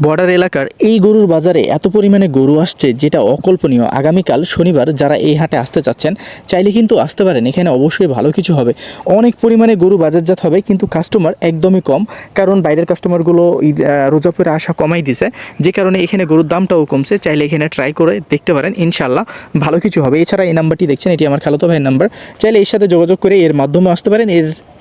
Border এলাকার এই গরুর বাজারে এত পরিমাণে গরু আসছে যেটা অকল্পনীয়। আগামীকাল শনিবার যারা এই হাটে আসতে চাচ্ছেন চাইলে কিন্তু আসতে পারেন, এখানে অবশ্যই ভালো কিছু হবে। অনেক পরিমাণে গরু বাজারজাত হবে, কিন্তু কাস্টমার একদমই কম, কারণ বাইরের কাস্টমারগুলো রোজা পরে আসা কমাই দিছে, যে কারণে এখানে গরুর দামটাও কমছে। চাইলে এখানে ট্রাই করে দেখতে পারেন, ইনশাল্লাহ ভালো কিছু হবে। এছাড়া এই নাম্বারটি দেখছেন, এটি আমার খালাতো ভাইয়ের নাম্বার, চাইলে এর সাথে যোগাযোগ করে এর মাধ্যমে আসতে পারেন,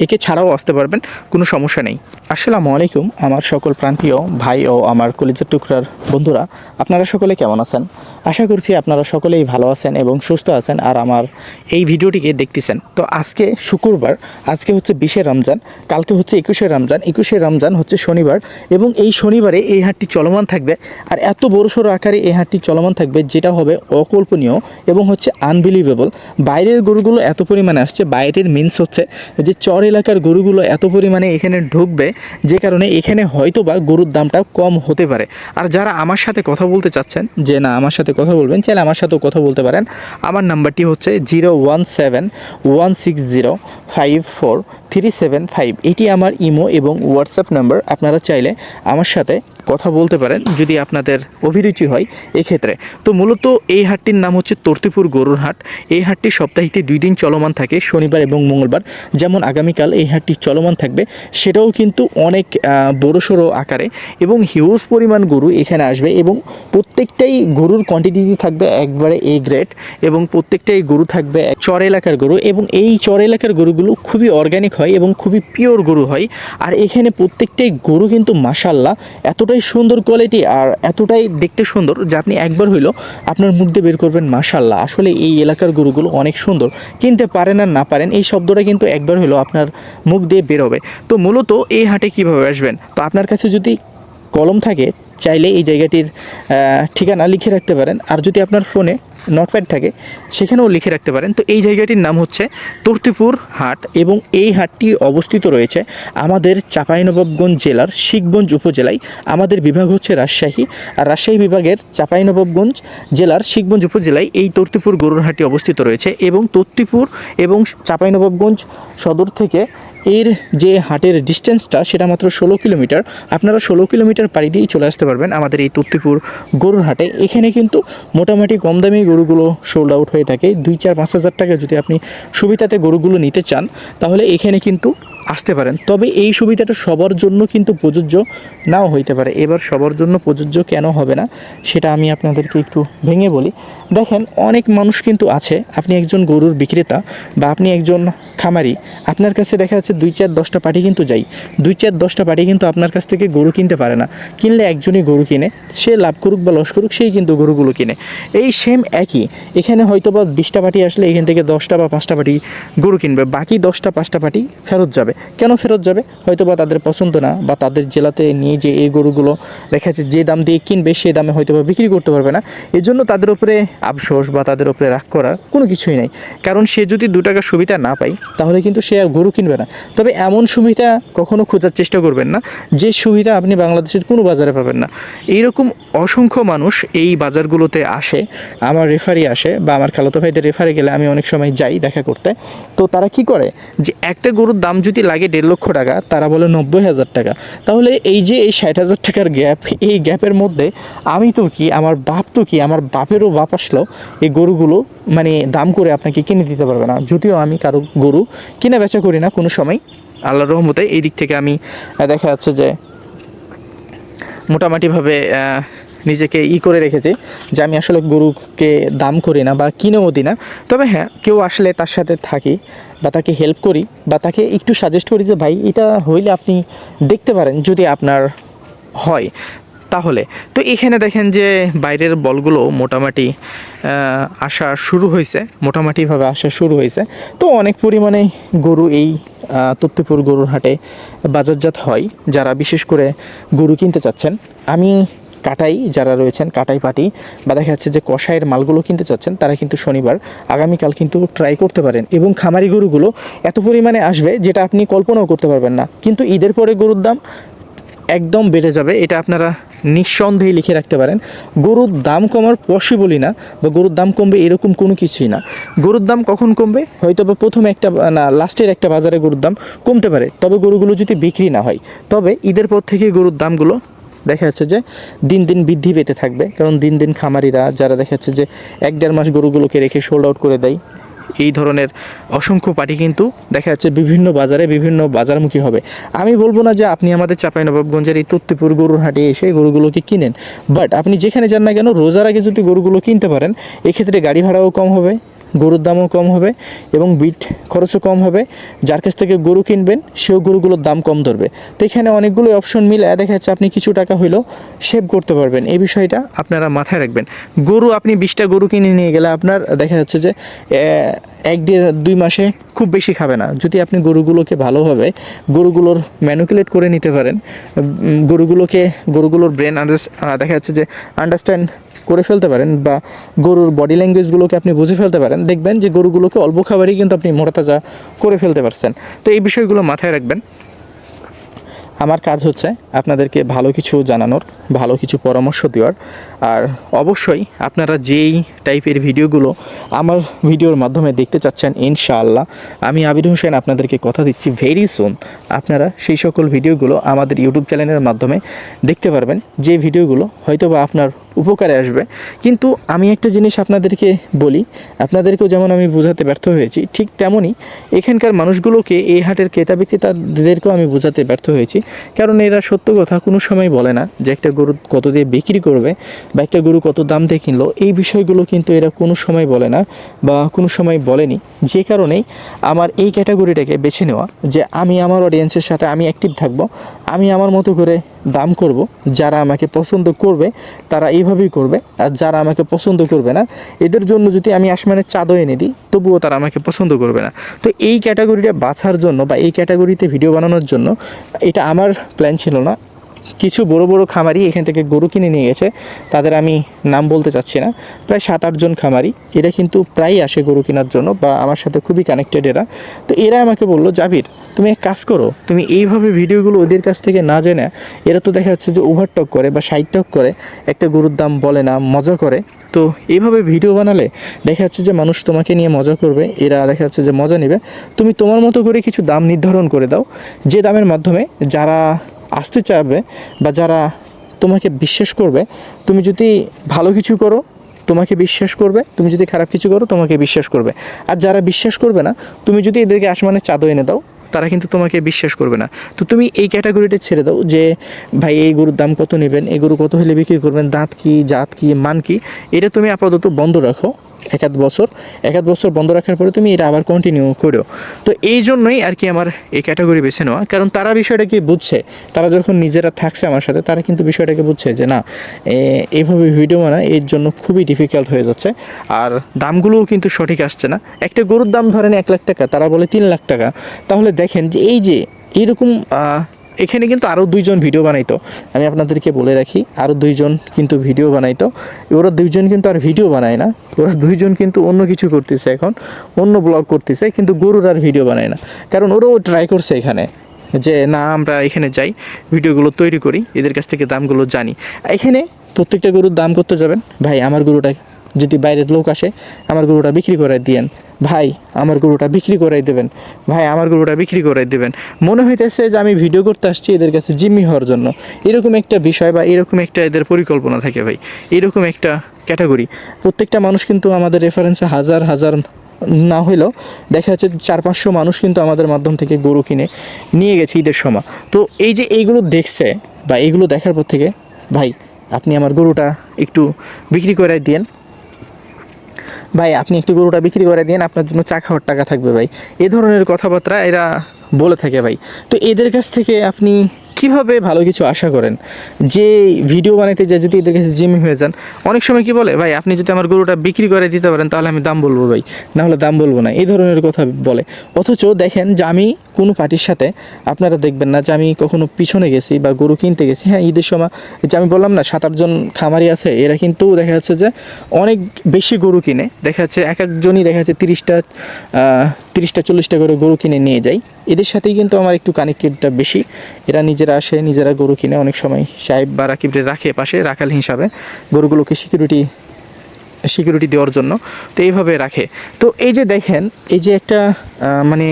একে ছাড়াও আসতে পারবেন, কোনো সমস্যা নেই। আসসালামু আলাইকুম আমার সকল প্রান্তীয় ভাই ও আমার কলিজার টুকরার বন্ধুরা, আপনারা সকলে কেমন আছেন? আশা করছি আপনারা সকলেই ভালো আছেন এবং সুস্থ আছেন আর আমার এই ভিডিওটিকে দেখতেছেন। তো আজকে শুক্রবার, আজকে হচ্ছে 20শে রমজান, কালকে হচ্ছে 21শে রমজান। 21শে রমজান হচ্ছে শনিবার, এবং এই শনিবারে এই হাটটি চলমান থাকবে। আর এত বড়সড় আকারে এই হাটটি চলমান থাকবে যেটা হবে অকল্পনীয় এবং হচ্ছে আনবিলিভেবল। বাইরের গরুগুলো এত পরিমাণে আসছে, বাইরের মিন্স হচ্ছে যে চর এলাকার গরুগুলো এত পরিমাণে এখানে ঢুকবে, যে কারণে এখানে হয়তোবা গরুর দামটা কম হতে পারে। আর যারা আমার সাথে কথা বলতে চাচ্ছেন যে না আমার সাথে কথা বলবেন, চাইলে আমার সাথেও কথা বলতে পারেন। আমার নাম্বারটি হচ্ছে 0171605437 এটি আমার ইমো এবং হোয়াটসঅ্যাপ নাম্বার। আপনারা চাইলে আমার সাথে কথা বলতে পারেন যদি আপনাদের অভিরুচি হয় এক্ষেত্রে। তো মূলত এই হাটটির নাম হচ্ছে তর্তিপুর গরুর হাট। এই হাটটি সপ্তাহে 2 দিন চলমান থাকে, শনিবার এবং মঙ্গলবার। যেমন আগামীকাল এই হাটটি চলমান থাকবে, সেটাও কিন্তু অনেক বড়সড় আকারে এবং হিউজ পরিমাণ গরু এখানে আসবে, এবং প্রত্যেকটাই গরুর কোয়ান্টিটি থাকবে একবারে এ গ্রেড, এবং প্রত্যেকটাই গরু থাকবে চর এলাকার গরু, এবং এই চর এলাকার গরুগুলো খুবই অর্গানিক হয় এবং খুবই পিওর গরু হয়। আর এখানে প্রত্যেকটাই গরু কিন্তু মাশাআল্লাহ এতটাই সুন্দর কোয়ালিটি আর এতটাই দেখতে সুন্দর যে আপনি একবার হইলো আপনার মুখ দিয়ে বের করবেন মাশাআল্লাহ, আসলে এই এলাকার গরুগুলো অনেক সুন্দর। কিনতে পারেন আর না পারেন, এই শব্দটা কিন্তু একবার হইলো আপনার মুখ দিয়ে বের হবে। তো মূলত এই হাটে কীভাবে আসবেন? তো আপনার কাছে যদি কলম থাকে চাইলে এই জায়গাটির ঠিকানা লিখে রাখতে পারেন, আর যদি আপনার ফোনে নোটপ্যাড থাকে সেখানেও লিখে রাখতে পারেন। তো এই জায়গাটির নাম হচ্ছে তর্তিপুর হাট, এবং এই হাটটি অবস্থিত রয়েছে আমাদের চাঁপাইনবাবগঞ্জ জেলার শিখগঞ্জ উপজেলায়। আমাদের বিভাগ হচ্ছে রাজশাহী, আর রাজশাহী বিভাগের চাঁপাইনবাবগঞ্জ জেলার শিখগঞ্জ উপজেলায় এই তর্তিপুর গরুর হাটটি অবস্থিত রয়েছে। এবং তর্তিপুর এবং চাঁপাইনবাবগঞ্জ সদর থেকে এর যে হাটের ডিস্টেন্সটা সেটা মাত্র 16 কিলোমিটার। আপনারা 16 কিলোমিটার পাড়ি দিয়েই চলে আসতে পারবেন আমাদের এই তর্তিপুর গরুর হাটে। এখানে কিন্তু মোটামুটি কম দামি গরুগুলো সোল্ড আউট হয়ে থাকে। 2-4-5 হাজার টাকা যদি আপনি সুবিধাতে গরুগুলো নিতে চান তাহলে এখানে কিন্তু আসতে পারেন। তবে এই সুবিধাটা সবার জন্য কিন্তু প্রযোজ্য নাও হইতে পারে। এবার সবার জন্য প্রযোজ্য কেন হবে না সেটা আমি আপনাদেরকে একটু ভেঙে বলি। দেখেন, অনেক মানুষ কিন্তু আছে, আপনি একজন গরুর বিক্রেতা বা আপনি একজন খামারি, আপনার কাছে দেখা যাচ্ছে 2-4-10টা পার্টি কিন্তু যাই, 2-4-10টা পার্টি কিন্তু আপনার কাছ থেকে গরু কিনতে পারে না। কিনলে একজনই গরু কিনে, সে লাভ করুক বা লস করুক সেই কিন্তু গরুগুলো কিনে। এই সেম একই এখানে হয়তো বা 20টা পার্টি আসলে এখান থেকে 10টা বা 5টা পার্টি গরু কিনবে, বাকি 10টা 5টা পার্টি ফেরত যাবে। কেন ফেরত যাবে? হয়তো বা তাদের পছন্দ না, বা তাদের জেলাতে নিয়ে যে এই গরুগুলো দেখা যাচ্ছে যে দাম দিয়ে কিনবে সে দামে হয়তো বা বিক্রি করতে পারবে না। এজন্য তাদের উপরে আফসোস বা তাদের উপরে রাগ করার কোনো কিছুই নাই, কারণ সে যদি 2 টাকা সুবিধা না পায় তাহলে কিন্তু সে আর গরু কিনবে না। তবে এমন সুবিধা কখনো খোঁজার চেষ্টা করবেন না যে সুবিধা আপনি বাংলাদেশের কোনো বাজারে পাবেন না। এইরকম অসংখ্য মানুষ এই বাজারগুলোতে আসে, আমার রেফারি আসে বা আমার খালাতো ভাইদের রেফারে গেলে আমি অনেক সময় যাই দেখা করতে। তো তারা কি করে যে একটা গরুর দাম যদি লাগে 1.5 লক্ষ টাকা, তারা বলে 90,000 টাকা। তাহলে এই যে এই 60,000 টাকার গ্যাপ, এই গ্যাপের মধ্যে আমি তো কি, আমার বাপ তো কি, আমার বাপেরও বাপ আসলো এই গরুগুলো মানে দাম করে আপনাকে কিনে দিতে পারবে না। যদিও আমি কারো গরু কিনে বেচা করি না কোনো সময়, আল্লাহর রহমতে এই দিক থেকে আমি দেখা যাচ্ছে যে মোটামুটিভাবে নিজেকে করে রেখেছি যে আমি আসলে গরুকে দাম করি না বা কিনেও দিই না। তবে হ্যাঁ, কেউ আসলে তার সাথে থাকি বা তাকে হেল্প করি বা তাকে একটু সাজেস্ট করি যে ভাই এটা হইলে আপনি দেখতে পারেন যদি আপনার হয় তাহলে। তো এখানে দেখেন যে বাইরের বলগুলো মোটামুটি আসা শুরু হয়েছে, মোটামুটিভাবে আসা শুরু হয়েছে। তো অনেক পরিমাণে গরু এই তত্ত্বপুর গরুর হাটে বাজারজাত হয়। যারা বিশেষ করে গরু কিনতে চাচ্ছেন, আমি কাটাই যারা রয়েছেন, কাটাই পাটি বা দেখা যাচ্ছে যে কষাইয়ের মালগুলো কিনতে চাচ্ছেন, তারা কিন্তু শনিবার আগামীকাল কিন্তু ট্রাই করতে পারেন। এবং খামারি গরুগুলো এত পরিমাণে আসবে যেটা আপনি কল্পনাও করতে পারবেন না। কিন্তু ঈদের পরে গরুর দাম একদম বেড়ে যাবে, এটা আপনারা নিঃসন্দেহে লিখে রাখতে পারেন। গরুর দাম কমার পসিবলই না, বা গরুর দাম কমবে এরকম কোনো কিছুই না। গরুর দাম কখন কমবে? হয়তো বা প্রথমে একটা না লাস্টের একটা বাজারে গরুর দাম কমতে পারে, তবে গরুগুলো যদি বিক্রি না হয়। তবে ঈদের পর থেকে গরুর দামগুলো দেখা যাচ্ছে যে দিন দিন বৃদ্ধি পেতে থাকবে, কারণ দিন দিন খামারিরা যারা দেখা যাচ্ছে যে 1-1.5 মাস গরুগুলোকে রেখে সোল্ড আউট করে দেয়, এই ধরনের অসংখ্য পার্টি কিন্তু দেখা যাচ্ছে বিভিন্ন বাজারে বিভিন্ন বাজারমুখী হবে। আমি বলবো না যে আপনি আমাদের চাঁপাইনবাবগঞ্জের এই তত্ত্বপুর গরুর হাটে এসে গরুগুলোকে কিনেন, বাট আপনি যেখানে যান না কেন রোজার আগে যদি গরুগুলো কিনতে পারেন, এক্ষেত্রে গাড়ি ভাড়াও কম হবে, গরুর দামও কম হবে এবং বিট খরচও কম হবে। যার কাছ থেকে গরু কিনবেন সেও গরুগুলোর দাম কম ধরবে। তো এখানে অনেকগুলো অপশন মিলে দেখা যাচ্ছে আপনি কিছু টাকা হইলেও সেভ করতে পারবেন। এই বিষয়টা আপনারা মাথায় রাখবেন। গরু আপনি 20টা গরু কিনে নিয়ে গেলে আপনার দেখা যাচ্ছে যে 1-1.5-2 মাসে খুব বেশি খাবে না। যদি আপনি গরুগুলোকে ভালোভাবে গরুগুলোর ম্যানুকুলেট করে নিতে পারেন, গরুগুলোর ব্রেন দেখা যাচ্ছে যে আন্ডারস্ট্যান্ড করে ফেলতে পারেন বা গরুর বডি ল্যাঙ্গুয়েজগুলোকে আপনি বুঝে ফেলতে পারেন, দেখবেন যে গরুগুলোকে অল্প খাবারই কিন্তু আপনি মোটাতাজা করে ফেলতে পারছেন। তো এই বিষয়গুলো মাথায় রাখবেন। আমার কাজ হচ্ছে আপনাদেরকে ভালো কিছু জানানোর, ভালো কিছু পরামর্শ দেওয়ার। আর অবশ্যই আপনারা যেই টাইপের ভিডিওগুলো আমার ভিডিওর মাধ্যমে দেখতে চাচ্ছেন, ইনশাআল্লাহ আমি আবির হোসেন আপনাদেরকে কথা দিচ্ছি ভেরি সুন আপনারা সেই সকল ভিডিওগুলো আমাদের ইউটিউব চ্যানেলের মাধ্যমে দেখতে পারবেন, যে ভিডিওগুলো হয়তো বা আপনার উপকারে আসবে। কিন্তু আমি একটা জিনিস আপনাদেরকে বলি, আপনাদেরকেও যেমন আমি বোঝাতে ব্যর্থ হয়েছি, ঠিক তেমনই এখানকার মানুষগুলোকে, এই হাটের ক্রেতা বিক্রেতাদেরকেও আমি বোঝাতে ব্যর্থ হয়েছি। কারণ এরা সত্য কথা কোনো সময় বলে না যে একটা গরু কত দিয়ে বিক্রি করবে বা একটা গরু কত দাম দিয়ে কিনলো, এই বিষয়গুলো কিন্তু এরা কোনো সময় বলে না বা কোনো সময় বলেনি। যে কারণেই আমার এই ক্যাটাগরিটাকে বেছে নেওয়া, যে আমি আমার অডিয়েন্সের সাথে আমি অ্যাক্টিভ থাকবো, আমি আমার মতো করে দাম করব। যারা আমাকে পছন্দ করবে তারা এইভাবেই করবে, আর যারা আমাকে পছন্দ করবে না, এদের জন্য যদি আমি আসমানের চাঁদও এনে দিই তবুও তারা আমাকে পছন্দ করবে না। তো এই ক্যাটাগরিটা বাছার জন্য বা এই ক্যাটাগরিতে ভিডিও বানানোর জন্য এটা আমার প্ল্যান ছিল না। কিছু বড় বড় খামারি এখান থেকে গরু কিনে নিয়ে গেছে, তাদের আমি নাম বলতে চাচ্ছি না, প্রায় 7-8 জন খামারি। এরা কিন্তু প্রায়ই আসে গরু কেনার জন্য বা আমার সাথে খুবই কানেক্টেড এরা। তো এরা আমাকে বললো, জাবির তুমি এক কাজ করো, তুমি এইভাবে ভিডিওগুলো ওদের কাছ থেকে না জেনে, এরা তো দেখা যাচ্ছে যে ওভারটক করে বা সাইড টক করে, একটা গরুর দাম বলে না, মজা করে। তো এইভাবে ভিডিও বানালে দেখা যাচ্ছে যে মানুষ তোমাকে নিয়ে মজা করবে, এরা দেখা যাচ্ছে যে মজা নেবে। তুমি তোমার মতো করে কিছু দাম নির্ধারণ করে দাও, যে দামের মাধ্যমে যারা আসতে চাইবে বা যারা তোমাকে বিশ্বাস করবে, তুমি যদি ভালো কিছু করো তোমাকে বিশ্বাস করবে, তুমি যদি খারাপ কিছু করো তোমাকে বিশ্বাস করবে। আর যারা বিশ্বাস করবে না, তুমি যদি এদেরকে আসমানের চাঁদও এনে দাও, তারা কিন্তু তোমাকে বিশ্বাস করবে না। তো তুমি এই ক্যাটাগরিটা ছেড়ে দাও যে ভাই এই গরুর দাম কত নেবেন, এই গরু কত হলে বিক্রি করবেন, দাঁত কি, জাত কি, মান কি, এটা তুমি আপাতত বন্ধ রাখো। 1-1 বছর বন্ধ রাখার পরে তুমি এটা আবার কন্টিনিউ করো। তো এই জন্যই আর কি আমার এই ক্যাটাগরি বেছে নেওয়া, কারণ তারা বিষয়টাকে বুঝছে, তারা যখন নিজেরা থাকছে আমার সাথে, তারা কিন্তু বিষয়টাকে বুঝছে যে না, এইভাবে ভিডিও বানা এর জন্য খুবই ডিফিকাল্ট হয়ে যাচ্ছে, আর দামগুলোও কিন্তু সঠিক আসছে না। একটা গরুর দাম ধরেন 1 লাখ টাকা, তারা বলে 3 লাখ টাকা। তাহলে দেখেন যে এই যে এরকম এখানে কিন্তু আরও 2 জন ভিডিও বানাইতো, আমি আপনাদেরকে বলে রাখি, আরও 2 জন কিন্তু ভিডিও বানাইতো। ওরা 2 জন কিন্তু আর ভিডিও বানায় না, ওরা 2 জন কিন্তু অন্য কিছু করতেছে, এখন অন্য ব্লগ করতেছে, কিন্তু গরুর আর ভিডিও বানায় না। কারণ ওরাও ট্রাই করছে এখানে যে না আমরা এখানে যাই, ভিডিওগুলো তৈরি করি, এদের কাছ থেকে দামগুলো জানি। এখানে প্রত্যেকটা গরুর দাম করতে যাবেন, ভাই আমার গরুটা যদি বাইরের লোক আসে, আমার গরুটা বিক্রি করে দিয়েন ভাই, আমার গরুটা বিক্রি করাই দেবেন ভাই, আমার গরুটা বিক্রি করাই দেবেন। মনে হইতেছে যে আমি ভিডিও করতে আসছি এদের কাছে জিম্মি হওয়ার জন্য, এরকম একটা বিষয় বা এরকম একটা এদের পরিকল্পনা থাকে ভাই, এরকম একটা ক্যাটাগরি। প্রত্যেকটা মানুষ কিন্তু আমাদের রেফারেন্সে হাজার না হইলেও দেখা যাচ্ছে 400-500 মানুষ কিন্তু আমাদের মাধ্যম থেকে গরু কিনে নিয়ে গেছে ঈদের সময়। তো এই যে এইগুলো দেখছে বা এইগুলো দেখার পর থেকে ভাই আপনি আমার গরুটা একটু বিক্রি করে দিয়েন, ভাই আপনি একটু গরুটা বিক্রি করে দিন, আপনার জন্য চা খাওয়ার টাকা থাকবে ভাই, এই ধরনের কথাবার্তা এরা বলে থাকে ভাই। তো এদের কাছ থেকে আপনি কিভাবে ভালো কিছু আশা করেন? যে ভিডিও বানাইতে যায় যদি এদের কাছে জিম্মি হয়ে যান, অনেক সময় কি বলে ভাই আপনি যদি আমার গরুটা বিক্রি করে দিতে পারেন তাহলে আমি দাম বলবো ভাই, না হলে দাম বলবো না, এই ধরনের কথা বলে। অথচ দেখেন যে আমি কোনো পার্টির সাথে, আপনারা দেখবেন না যে আমি কখনো পিছনে গেছি বা গরু কিনতে গেছি। হ্যাঁ ঈদের সময় যে আমি বললাম না 7-8 জন খামারি আছে, এরা কিন্তু দেখা যাচ্ছে যে অনেক বেশি গরু কিনে, দেখা যাচ্ছে এক একজনই দেখা যাচ্ছে 30টা 40টা করে গরু কিনে নিয়ে যায়। এদের সাথেই কিন্তু আমার একটু কানেক্টেডটা বেশি, এরা নিজেরা আসে, নিজেরা গরু কিনে, অনেক সময় সাহেব বা রাকিবরে রাখে পাশে রাখাল হিসাবে, গরুগুলোকে সিকিউরিটি সিকিউরিটি দেওয়ার জন্য, তো এইভাবে রাখে। তো এই যে দেখেন, এই যে একটা মানে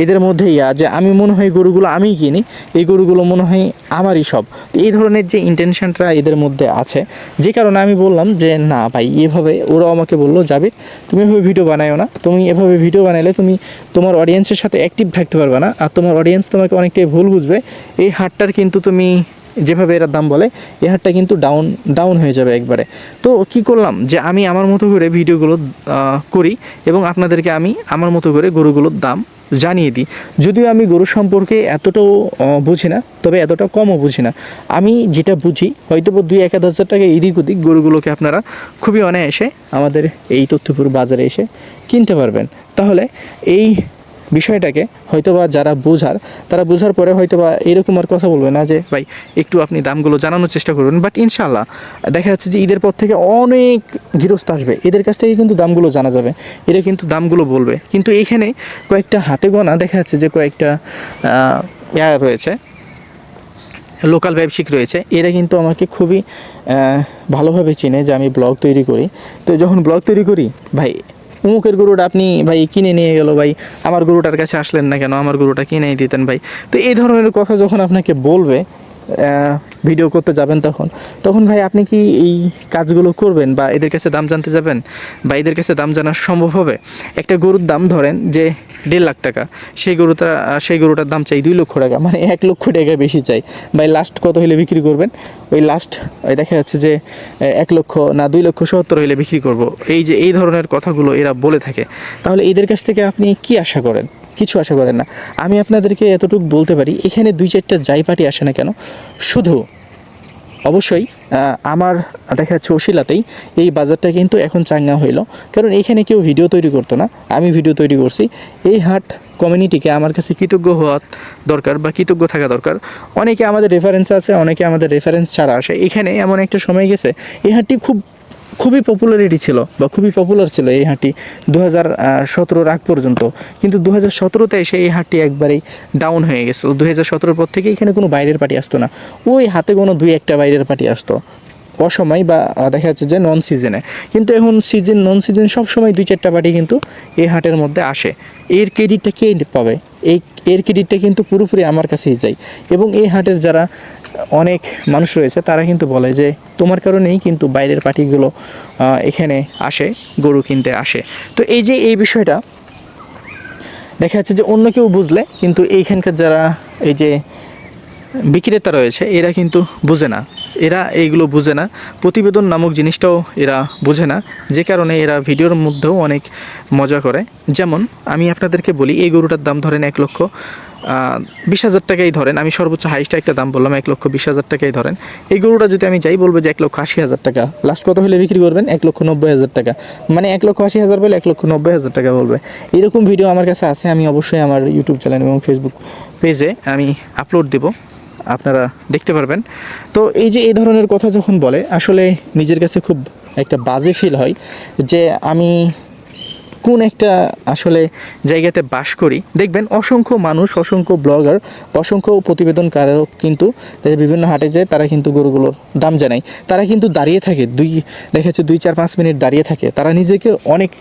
এদের মধ্যে যে আমি মনে হয় গরুগুলো আমিই কিনি, এই গরুগুলো মনে হয় আমারই সব। তো এই ধরনের যে ইন্টেনশনটা এদের মধ্যে আছে, যে কারণে আমি বললাম যে না ভাই, এভাবে ওরাও আমাকে বললো জাবির তুমি এভাবে ভিডিও বানায়ো না, তুমি এভাবে ভিডিও বানাইলে তুমি তোমার অডিয়েন্সের সাথে অ্যাক্টিভ থাকতে পারবে না, আর তোমার অডিয়েন্স তোমাকে অনেকটাই ভুল বুঝবে। এই হাটটার কিন্তু তুমি যেভাবে এরা দাম বলে, এই হাটটা কিন্তু ডাউন হয়ে যাবে একবারে। তো কি করলাম যে আমি আমার মতো করে ভিডিওগুলো করি এবং আপনাদেরকে আমি আমার মতো করে গরুগুলোর দাম জানিয়ে দিই। যদিও আমি গরু সম্পর্কে এতটাও বুঝি না, তবে এতটা কমও বুঝি না। আমি যেটা বুঝি হয়তো 2-1,000 টাকা এদিক ওদিক, গরুগুলোকে আপনারা খুবই অনায়াসে আমাদের এই তথ্যপুর বাজারে এসে কিনতে পারবেন। তাহলে এই বিষয়টাকে হয়তোবা যারা তারা বোঝার পরে হয়তোবা এরকম আর কথা বলবে না যে ভাই একটু আপনি দামগুলো জানানোর চেষ্টা করবেন। বাট ইনশাল্লাহ দেখা যাচ্ছে যে ঈদের পর থেকে অনেক গৃহস্থ আসবে, এদের কাছ থেকে কিন্তু দামগুলো জানা যাবে, এরা কিন্তু দামগুলো বলবে। কিন্তু এইখানে কয়েকটা হাতে গোনা দেখা যাচ্ছে যে কয়েকটা রয়েছে, লোকাল ব্যবসায়িক রয়েছে, এরা কিন্তু আমাকে খুবই ভালোভাবে চিনে যে আমি ব্লগ তৈরি করি। তো যখন ব্লগ তৈরি করি, ভাই অমুকের গরুটা আপনি ভাই কিনে নিয়ে গেল, ভাই আমার গরুটার কাছে আসলেন না কেন, আমার গরুটা কিনেই দিতেন ভাই। তো এই ধরনের কথা যখন আপনাকে বলবে ভিডিও করতে যাবেন, তখন ভাই আপনি কি এই কাজগুলো করবেন বা এদের কাছে দাম জানতে যাবেন বা এদের কাছে দাম জানা সম্ভব হবে? একটা গরুর দাম ধরেন যে 1.5 লাখ টাকা, সেই গরুটার দাম চাই 2 লক্ষ টাকা, মানে 1 লক্ষ টাকা বেশি চাই ভাই। লাস্ট কত হলে বিক্রি করবেন? ওই লাস্ট দেখা যাচ্ছে যে 1 লক্ষ না 2,70,000 হলে বিক্রি করব। এই ধরনের কথাগুলো এরা বলে থাকে। তাহলে এদের কাছ থেকে আপনি কি আশা করেন? কিছু আশা করেন না। আমি আপনাদেরকে এতটুকু বলতে পারি, এখানে 2-4টা যাই পার্টি আসে না কেন, শুধু অবশ্যই আমার দেখা যাচ্ছে ওসিলাতেই এই বাজারটা কিন্তু এখন চাঙ্গা হইল। কারণ এখানে কেউ ভিডিও তৈরি করতো না, আমি ভিডিও তৈরি করছি। এই হাট কমিউনিটিকে আমার কাছে কৃতজ্ঞ হওয়া দরকার বা কৃতজ্ঞ থাকা দরকার। অনেকে আমাদের রেফারেন্স আছে, অনেকে আমাদের রেফারেন্স ছাড়া আসে। এখানে এমন একটা সময় গেছে, এই হাটটি খুবই পপুলারিটি ছিল বা খুবই পপুলার ছিল এই হাটটি 2017 আগ পর্যন্ত। কিন্তু 2017-তে এসে এই হাটটি একবারেই ডাউন হয়ে গেছিলো। 2017 পর থেকে এখানে কোনো বাইরের পার্টি আসতো না, ওই হাতে কোনো 2-1টা বাইরের পার্টি আসতো অসময় বা দেখা যাচ্ছে যে নন সিজনে। কিন্তু এখন সিজন নন সিজন সবসময় 2-4টা পার্টি কিন্তু এই হাটের মধ্যে আসে। এর ক্রেডিটটা কে পাবে? এর ক্রেডিটটা কিন্তু পুরোপুরি আমার কাছেই যায়। এবং এই হাটের যারা অনেক মানুষ রয়েছে তারা কিন্তু বলে যে তোমার কারণেই কিন্তু বাইরের পার্টিগুলো এখানে আসে, গরু কিনতে আসে। তো এই বিষয়টা দেখা যাচ্ছে যে অন্য কেউ বুঝলে কিন্তু এইখানকার যারা এই যে বিক্রেতা রয়েছে এরা কিন্তু বুঝে না, এরা এইগুলো বুঝে না, প্রতিবেদন নামক জিনিসটাও এরা বুঝে না, যে কারণে এরা ভিডিওর মধ্যেও অনেক মজা করে। যেমন আমি আপনাদেরকে বলি, এই গরুটার দাম ধরেন 1,20,000 টাকাই ধরেন, আমি সর্বোচ্চ হাইস্ট একটা দাম বললাম 1,20,000 টাকাই ধরেন। এই গরুটা যদি আমি যাই বলবো যে 1,80,000 টাকা, লাস্ট কত হলে বিক্রি করবেন? 1,90,000 টাকা, মানে 1,80,000 বলে 1,90,000 টাকা বলবে। এরকম ভিডিও আমার কাছে আছে, আমি অবশ্যই আমার ইউটিউব চ্যানেল এবং ফেসবুক পেজে আমি আপলোড দেব, আপনারা দেখতে পারবেন। তো এই ধরনের কথা যখন বলে, আসলে নিজের কাছে খুব একটা বাজে ফিল হয় যে আমি কোন একটা আসলে জায়গাতে বাস করি। দেখবেন অসংখ্য মানুষ, অসংখ্য ব্লগার, অসংখ্য প্রতিবেদনকারক কিন্তু তাদের বিভিন্ন হাটে যায়, তারা কিন্তু গরুগুলোর দাম জানায়। তারা কিন্তু দাঁড়িয়ে থাকে, দেখা যাচ্ছে 2-4-5 মিনিট দাঁড়িয়ে থাকে, তারা নিজেকে অনেক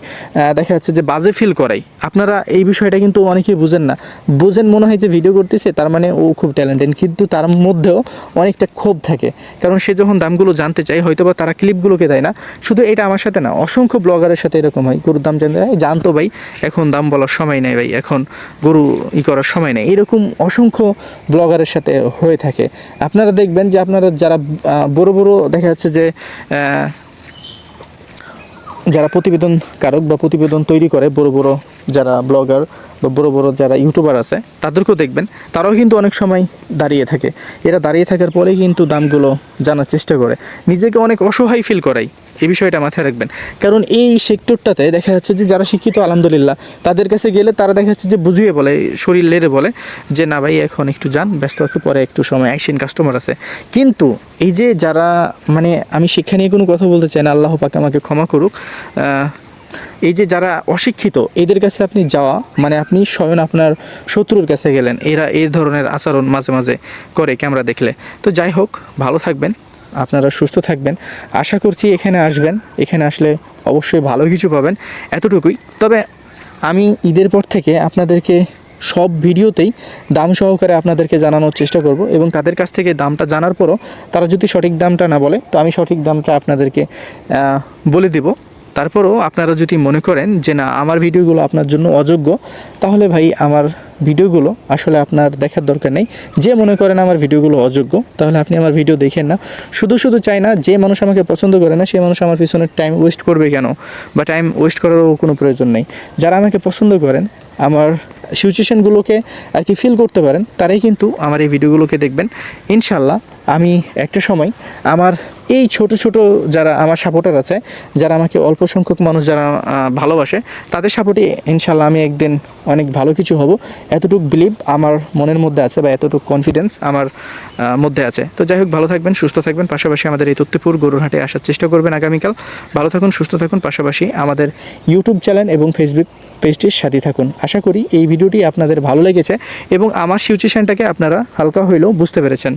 দেখা যাচ্ছে যে বাজে ফিল করায়। আপনারা এই বিষয়টা কিন্তু অনেকেই বুঝেন না, বুঝেন মনে হয় যে ভিডিও করতেছে তার মানে ও খুব ট্যালেন্টেড, কিন্তু তার মধ্যেও অনেকটা ক্ষোভ থাকে। কারণ সে যখন দামগুলো জানতে চায় হয়তোবা তারা ক্লিপগুলোকে দেয় না। শুধু এটা আমার সাথে না, অসংখ্য ব্লগারের সাথে এরকম হয়, গরুর দাম জানতে জানতো ভাই এখন দাম বলার সময় নেই, ভাই এখন গরু করার সময় নেই, এরকম অসংখ্য ব্লগারের সাথে হয়ে থাকে। আপনারা দেখবেন যে আপনারা যারা বড় বড় দেখা যাচ্ছে যে যারা প্রতিবেদনকারক বা প্রতিবেদন তৈরি করে, বড় বড় যারা ব্লগার বা বড় বড় যারা ইউটিউবার আছে, তাদেরকেও দেখবেন তারাও কিন্তু অনেক সময় দাঁড়িয়ে থাকে। এরা দাঁড়িয়ে থাকার পরেই কিন্তু দামগুলো জানার চেষ্টা করে, নিজেকে অনেক অসহায় ফিল করায়। এই বিষয়টা মাথায় রাখবেন। কারণ এই সেক্টরটাতে দেখা যাচ্ছে যে যারা শিক্ষিত আলহামদুলিল্লাহ, তাদের কাছে গেলে তারা দেখা যাচ্ছে যে বুঝিয়ে বলে, শরীর লেড়ে বলে যে না ভাই এখন একটু যান, ব্যস্ত আছে, পরে একটু সময় আইসেন, কাস্টমার আছে। কিন্তু এই যে যারা, মানে আমি শিক্ষা নিয়ে কোনো কথা বলতে চাই না, আল্লাহ পাক আমাকে ক্ষমা করুক, এই যে যারা অশিক্ষিত এদের কাছে আপনি যাওয়া মানে আপনি স্বয়ং আপনার শত্রুর কাছে গেলেন। এরা এই ধরনের আচরণ মাঝে মাঝে করে ক্যামেরা দেখলে। তো যাই হোক, ভালো থাকবেন, আপনারা সুস্থ থাকবেন। আশা করছি এখানে আসবেন, এখানে আসলে অবশ্যই ভালো কিছু পাবেন, এতটুকুই। তবে আমি ঈদের পর থেকে আপনাদেরকে সব ভিডিওতেই দাম সহকারে আপনাদেরকে জানানোর চেষ্টা করব, এবং তাদের কাছ থেকে দামটা জানার পরও তারা যদি সঠিক দামটা না বলে, তো আমি সঠিক দামটা আপনাদেরকে বলে দেব। তারপরও আপনারা যদি মনে করেন যে না আমার ভিডিওগুলো আপনার জন্য অযোগ্য, তাহলে ভাই আমার ভিডিওগুলো আসলে আপনার দেখার দরকার নেই। যে মনে করেন আমার ভিডিওগুলো অযোগ্য, তাহলে আপনি আমার ভিডিও দেখেন না। শুধু শুধু চাই না যে মানুষ আমাকে পছন্দ করে না সেই মানুষ আমার পিছনে টাইম ওয়েস্ট করবে কেন, বা টাইম ওয়েস্ট করারও কোনো প্রয়োজন নেই। যারা আমাকে পছন্দ করেন, আমার সিচুয়েশানগুলোকে আর কি ফিল করতে পারেন, তারাই কিন্তু আমার এই ভিডিওগুলোকে দেখবেন। ইনশাল্লাহ আমি একটা সময় আমার এই ছোট ছোট যারা আমার সাপোর্টার আছে, যারা আমাকে অল্প সংখ্যক মানুষ যারা ভালোবাসে, তাদের সাপোর্টে ইনশাল্লাহ আমি একদিন অনেক ভালো কিছু হব, এতটুকু বিলিভ আমার মনের মধ্যে আছে, বা এতটুকু কনফিডেন্স আমার মধ্যে আছে। তো যাই হোক, ভালো থাকবেন, সুস্থ থাকবেন, পাশাপাশি আমাদের এই তত্ত্বপুর গরুর হাটে আসার চেষ্টা করবেন আগামীকাল। ভালো থাকুন, সুস্থ থাকুন, পাশাপাশি আমাদের ইউটিউব চ্যানেল এবং ফেসবুক পেজটির সাথে থাকুন। আশা করি এই ভিডিওটি আপনাদের ভালো লেগেছে এবং আমার সিচুয়েশনটাকে আপনারা হালকা হইলেও বুঝতে পেরেছেন।